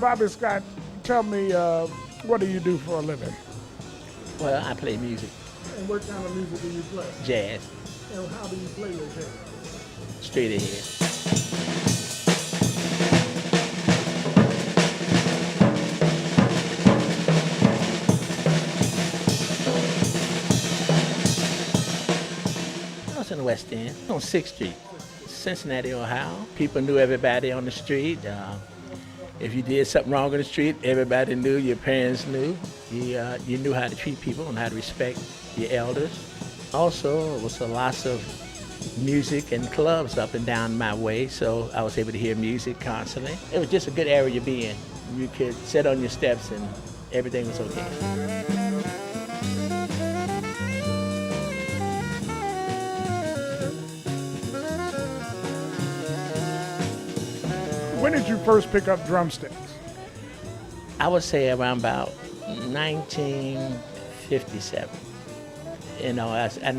Bobby Scott, tell me, what do you do for a living? Well, I play music, And what kind of music do you play? jazz, And how do you play your jazz? straight ahead. I was in the West End, on 6th Street, Cincinnati, Ohio. People knew everybody on the street. If you did something wrong on the street, everybody knew, your parents knew. You knew how to treat people and how to respect your elders. Also, it was a lots of music and clubs up and down my way, so I was able to hear music constantly. It was just a good area to be in. You could sit on your steps and everything was okay. When did you first pick up drumsticks? I would say around about 1957. And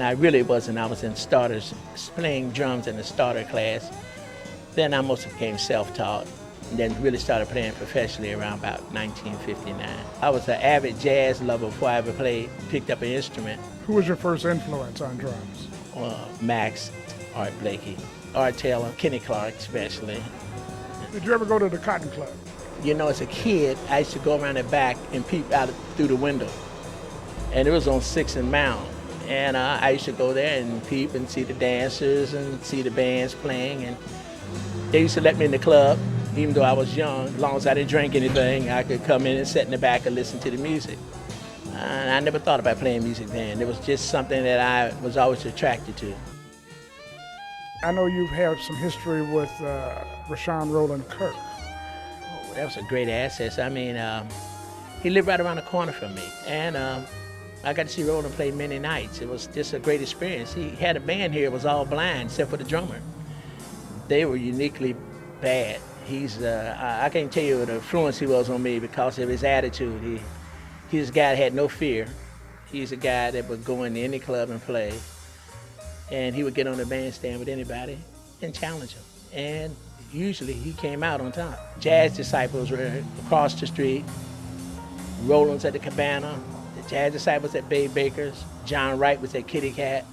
I really wasn't. I was in starters, playing drums in the starter class. Then I mostly became self-taught, and then really started playing professionally around about 1959. I was an avid jazz lover before I ever picked up an instrument. Who was your first influence on drums? Max, Art Blakey, Art Taylor, Kenny Clark especially. Did you ever go to the Cotton Club? You know, as a kid, I used to go around the back and peep out through the window. And it was on 6th and Mound. And I used to go there and peep and see the dancers and see the bands playing. And they used to let me in the club, even though I was young. As long as I didn't drink anything, I could come in and sit in the back and listen to the music. And I never thought about playing music then. It was just something that I was always attracted to. I know you've had some history with Rashawn Roland Kirk. Oh, that was a great asset. I mean, he lived right around the corner from me. And I got to see Roland play many nights. It was just a great experience. He had a band here, it was all blind except for the drummer. They were uniquely bad. I can't tell you what influence he was on me because of his attitude. He's a guy that had no fear. He's a guy that would go into any club and play. And he would get on the bandstand with anybody and challenge them. And usually he came out on top. Jazz Disciples were across the street, Roland's at the Cabana, the Jazz Disciples at Bay Baker's, John Wright was at Kitty Cat.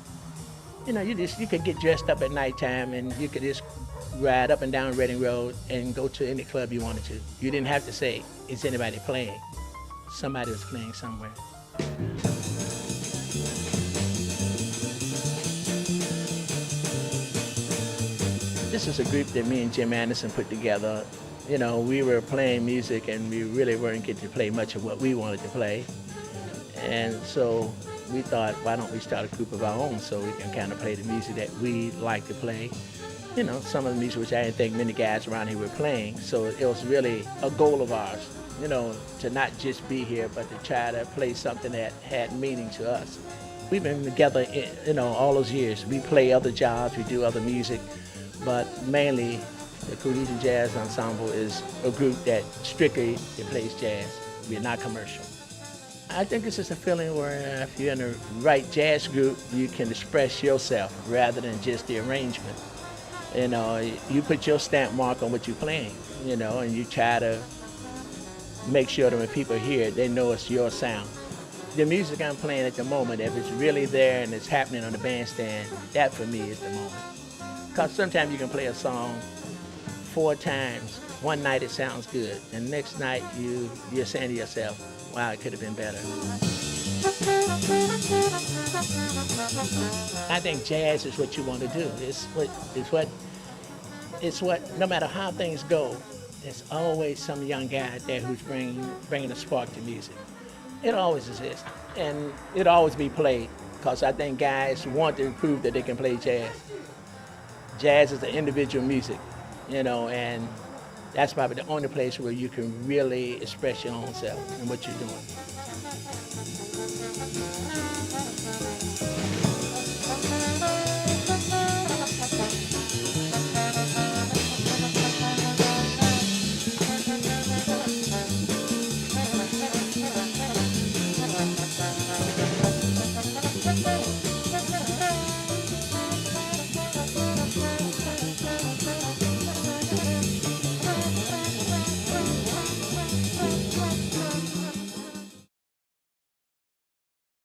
You know, you could get dressed up at nighttime and you could just ride up and down Reading Road and go to any club you wanted to. You didn't have to say, is anybody playing? Somebody was playing somewhere. This is a group that me and Jim Anderson put together. You know, we were playing music and we really weren't getting to play much of what we wanted to play. And so we thought, why don't we start a group of our own so we can kind of play the music that we like to play. You know, some of the music which I didn't think many guys around here were playing. So it was really a goal of ours, you know, to not just be here, but to try to play something that had meaning to us. We've been together, you know, all those years. We play other jobs, we do other music. But mainly, the Cohesion Jazz Ensemble is a group that strictly plays jazz. We're not commercial. I think it's just a feeling where if you're in the right jazz group, you can express yourself rather than just the arrangement. You know, you put your stamp mark on what you're playing, you know, and you try to make sure that when people hear it, they know it's your sound. The music I'm playing at the moment, if it's really there and it's happening on the bandstand, that for me is the moment. Because sometimes you can play a song 4 times. One night it sounds good, and the next night you're saying to yourself, wow, it could have been better. I think jazz is what you want to do. It's what, no matter how things go, there's always some young guy out there who's bringing a spark to music. It always exists, and it'll always be played, because I think guys want to prove that they can play jazz. Jazz is the individual music, you know, and that's probably the only place where you can really express your own self and what you're doing.